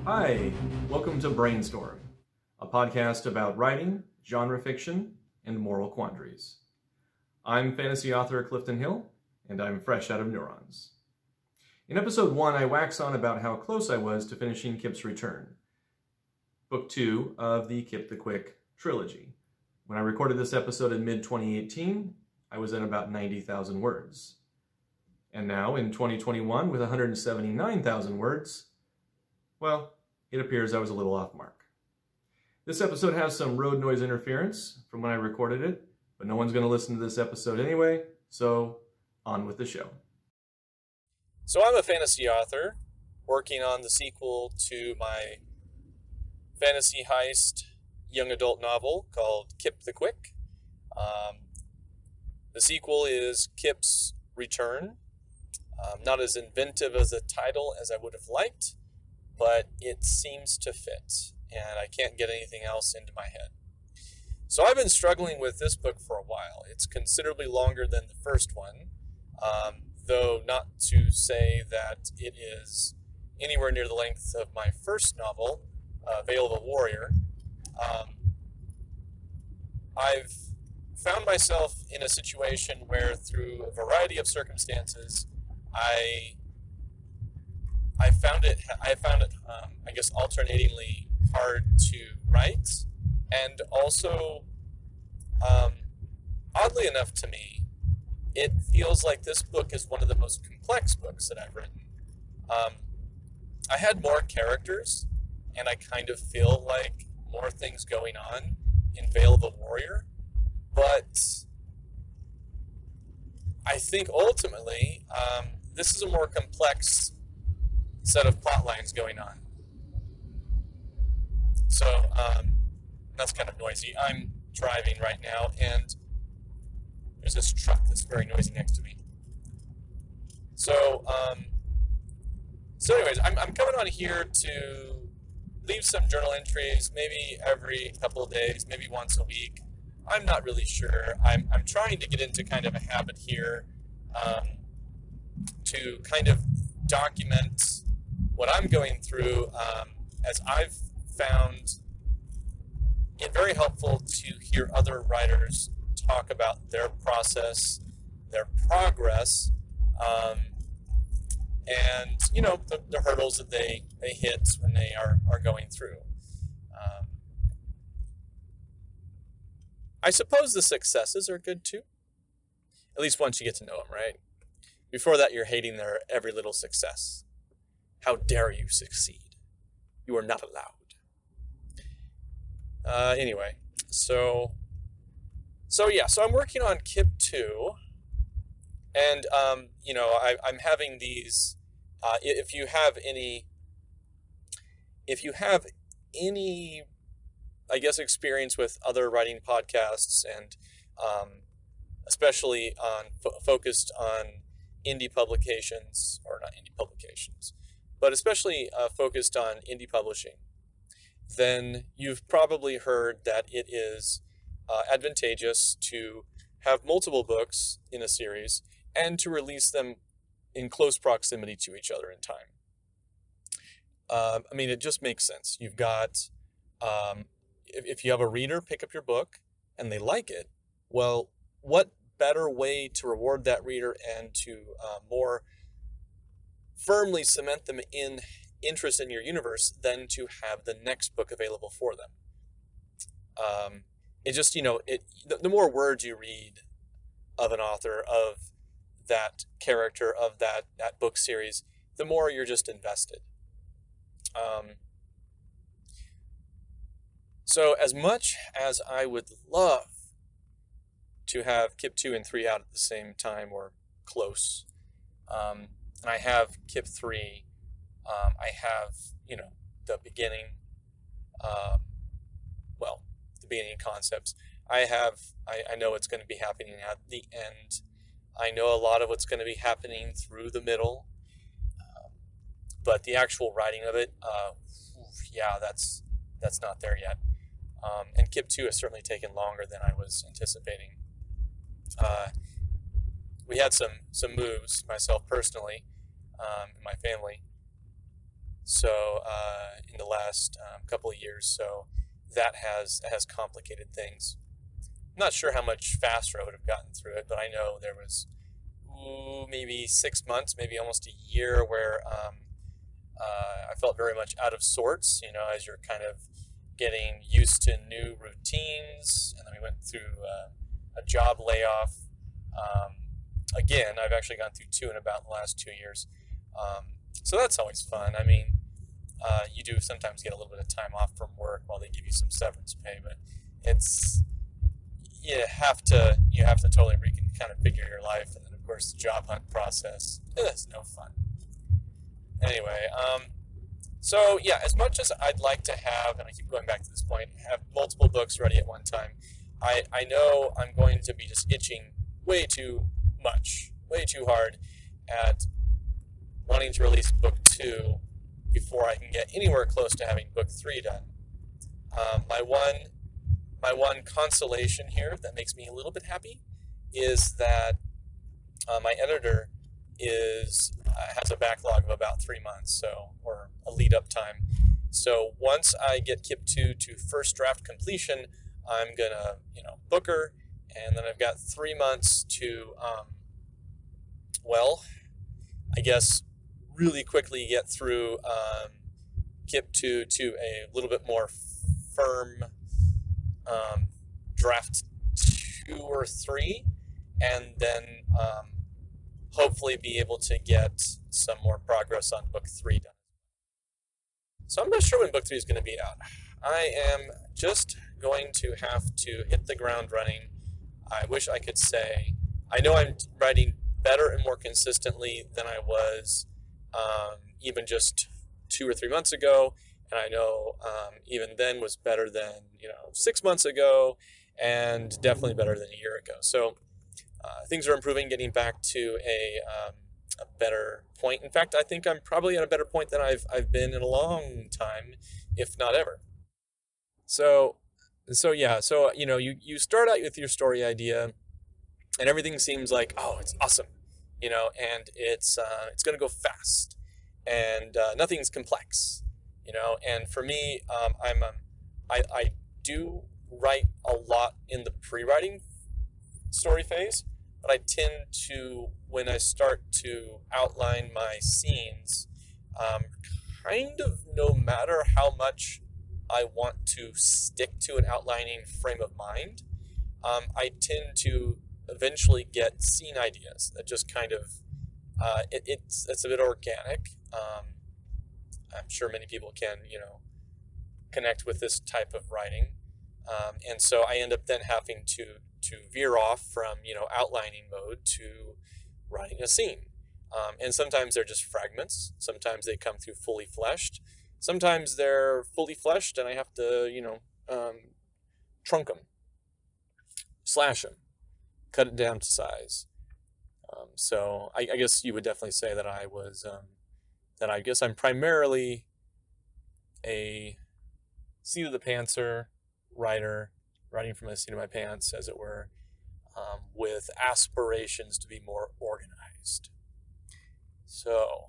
Hi, welcome to Brainstorm, a podcast about writing, genre fiction, and moral quandaries. I'm fantasy author Clifton Hill, and I'm fresh out of Neurons. In episode 1, I wax on about how close I was to finishing Kip's Return, book 2 of the Kip the Quick trilogy. When I recorded this episode in mid-2018, I was at about 90,000 words. And now, in 2021, with 179,000 words, well, it appears I was a little off mark. This episode has some road noise interference from when I recorded it, but no one's going to listen to this episode anyway, so on with the show. So I'm a fantasy author working on the sequel to my fantasy heist young adult novel called Kip the Quick. The sequel is Kip's Return. Not as inventive as a title as I would have liked, but it seems to fit, and I can't get anything else into my head. So I've been struggling with this book for a while. It's considerably longer than the first one, though not to say that it is anywhere near the length of my first novel, Veil of a Warrior. I've found myself in a situation where, through a variety of circumstances, I found it, I guess, alternatingly hard to write, and also, oddly enough to me, it feels like this book is one of the most complex books that I've written. I had more characters, and I kind of feel like more things going on in Veil of a Warrior, but I think ultimately, this is a more complex set of plot lines going on. So that's kind of noisy. I'm driving right now, and there's this truck that's very noisy next to me. So anyways, I'm coming on here to leave some journal entries, maybe every couple of days, maybe once a week. I'm not really sure. I'm trying to get into kind of a habit here to kind of document what I'm going through, as I've found it very helpful to hear other writers talk about their process, their progress, and, you know, the hurdles that they hit when they are going through. I suppose the successes are good too, at least once you get to know them, right? Before that, you're hating their every little success. How dare you succeed? You are not allowed. Anyway, so I'm working on Kip 2, and you know, I'm having these. If you have any, I guess, experience with other writing podcasts, and especially focused on indie publications, or not indie publications, but especially focused on indie publishing, then you've probably heard that it is advantageous to have multiple books in a series and to release them in close proximity to each other in time. I mean, it just makes sense. You've got, if you have a reader pick up your book and they like it, well, what better way to reward that reader and to more firmly cement them in interest in your universe than to have the next book available for them. It just, you know, the more words you read of an author, of that character, of that book series, the more you're just invested. So as much as I would love to have Kip 2 and 3 out at the same time or close, and I have Kip 3, I have, you know, the beginning, the beginning concepts. I know what's going to be happening at the end. I know a lot of what's going to be happening through the middle, but the actual writing of it, that's not there yet. And Kip 2 has certainly taken longer than I was anticipating. We had some moves, myself personally, and my family, So in the last couple of years, so that has complicated things. I'm not sure how much faster I would have gotten through it, but I know there was maybe 6 months, maybe almost a year, where I felt very much out of sorts, as you're kind of getting used to new routines. And then we went through a job layoff. Again, I've actually gone through 2 in about the last 2 years. So that's always fun. I mean, you do sometimes get a little bit of time off from work while they give you some severance pay, but you have to totally kind of figure your life. And then of course the job hunt process is no fun. Anyway, so yeah, as much as I'd like to have, and I keep going back to this point, have multiple books ready at one time, I know I'm going to be just itching way too hard at wanting to release book 2 before I can get anywhere close to having book 3 done. My one consolation here that makes me a little bit happy is that my editor has a backlog of about 3 months, or a lead-up time. So once I get KIP 2 to first draft completion, I'm gonna book her, and then I've got 3 months to I guess really quickly get through KIP 2 to a little bit more firm draft 2 or 3, and then hopefully be able to get some more progress on book 3 done. So I'm not sure when book 3 is going to be out. I am just going to have to hit the ground running. I wish I could say, I know I'm writing better and more consistently than I was even just 2 or 3 months ago, and I know even then was better than 6 months ago, and definitely better than a year ago. So things are improving, getting back to a better point. In fact, I think I'm probably at a better point than I've been in a long time, if not ever. So yeah, you start out with your story idea, and everything seems like, oh, it's awesome, and it's going to go fast, and nothing's complex, And for me, I do write a lot in the pre-writing story phase, but I tend to, when I start to outline my scenes, kind of no matter how much I want to stick to an outlining frame of mind, I tend to eventually get scene ideas that just kind of, it's a bit organic. I'm sure many people can, connect with this type of writing. And so I end up then having to veer off from, outlining mode to writing a scene. And sometimes they're just fragments. Sometimes they come through fully fleshed. Sometimes they're fully fleshed and I have to, trunk them, slash them, cut it down to size. So I guess you would definitely say that I was, that I guess I'm primarily a seat of the pantser writer, writing from the seat of my pants, as it were, with aspirations to be more organized. So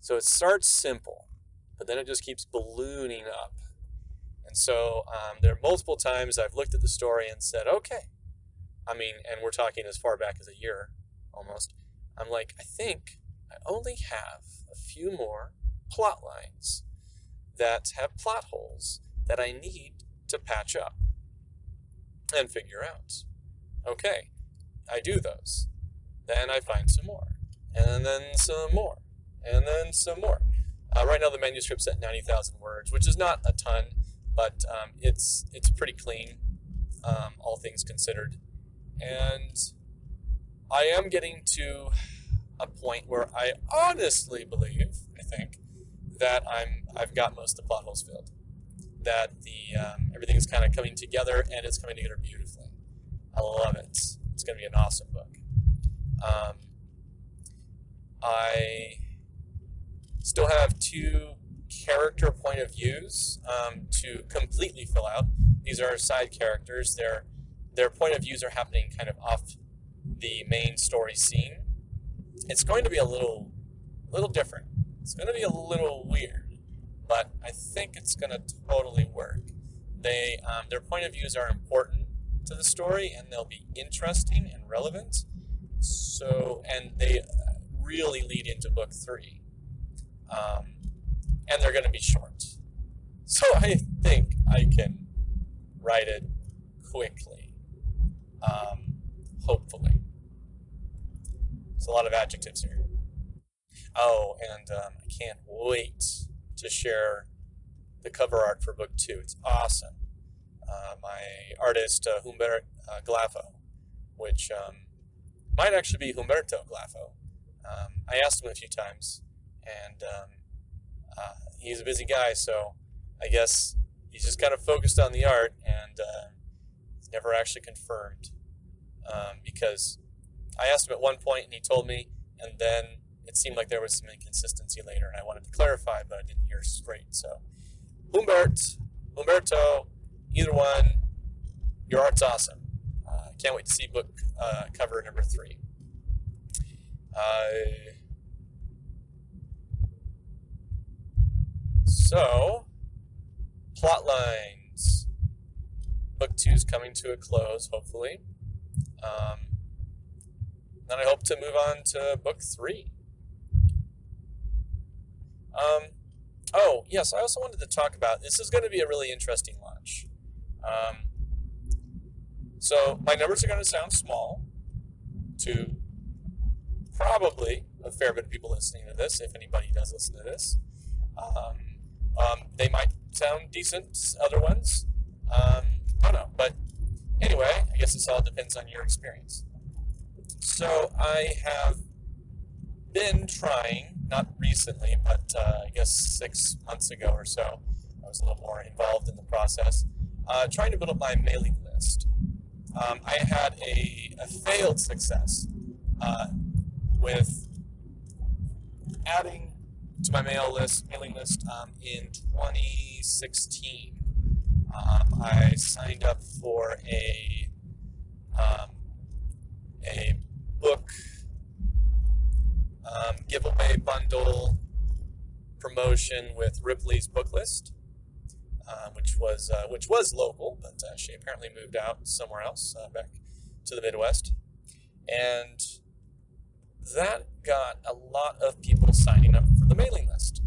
it starts simple, but then it just keeps ballooning up. And so there are multiple times I've looked at the story and said, okay, and we're talking as far back as a year almost. I'm like, I think I only have a few more plot lines that have plot holes that I need to patch up and figure out. Okay, I do those. Then I find some more, and then some more, and then some more. Right now the manuscript's at 90,000 words, which is not a ton, but it's pretty clean, all things considered. And I am getting to a point where I honestly believe, I think, that I've got most of the plot holes filled. That everything is kind of coming together, and it's coming together beautifully. I love it. It's going to be an awesome book. I still have 2 character point of views to completely fill out. These are side characters. Their point of views are happening kind of off the main story scene. It's going to be a little different. It's going to be a little weird, but I think it's going to totally work. Their point of views are important to the story, and they'll be interesting and relevant. And they really lead into book 3. And they're going to be short. So I think I can write it quickly. Hopefully. There's a lot of adjectives here. Oh, and I can't wait to share the cover art for book 2. It's awesome. My artist, Humbert Glafo, which might actually be Humberto Glafo. I asked him a few times, and he's a busy guy, so I guess he's just kind of focused on the art, and it's never actually confirmed, because I asked him at one point, and he told me, and then it seemed like there was some inconsistency later, and I wanted to clarify, but I didn't hear straight. So, Humberto, either one, your art's awesome. Can't wait to see book cover number 3. So, plot lines. Book 2 is coming to a close, hopefully. Then I hope to move on to book 3. Oh, yes, I also wanted to talk about, this is going to be a really interesting launch. So my numbers are going to sound small to probably a fair bit of people listening to this, if anybody does listen to this. They might sound decent, other ones. I don't know, but anyway, I guess this all depends on your experience. So I have been trying, not recently, but I guess 6 months ago or so, I was a little more involved in the process, trying to build up my mailing list. I had a failed success with adding to my mailing list in 2016. I signed up for a book giveaway bundle promotion with Ripley's Book List, which was local, but she apparently moved out somewhere else, back to the Midwest, and that got a lot of people signing up for the mailing list.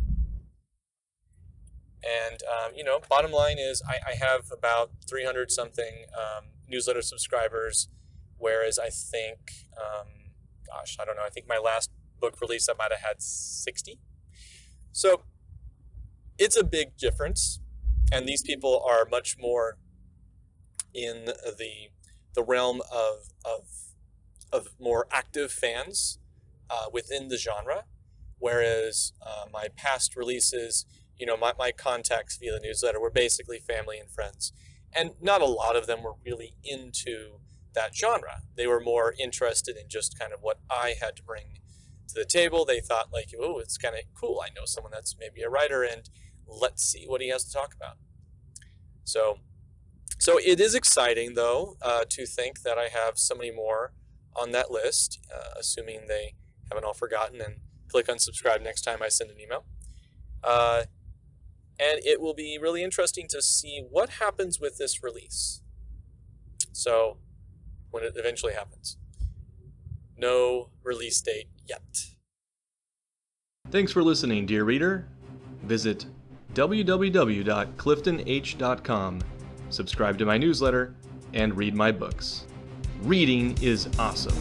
And bottom line is I have about 300 something newsletter subscribers, whereas I think, I don't know, I think my last book release I might have had 60. So it's a big difference, and these people are much more in the realm of more active fans within the genre, whereas my past releases, my contacts via the newsletter were basically family and friends, and not a lot of them were really into that genre. They were more interested in just kind of what I had to bring to the table. They thought like, oh, it's kind of cool. I know someone that's maybe a writer, and let's see what he has to talk about. So it is exciting, though, to think that I have so many more on that list, assuming they haven't all forgotten and click on subscribe next time I send an email. And it will be really interesting to see what happens with this release. So when it eventually happens. No release date yet. Thanks for listening, dear reader. Visit www.cliftonh.com, subscribe to my newsletter, and read my books. Reading is awesome.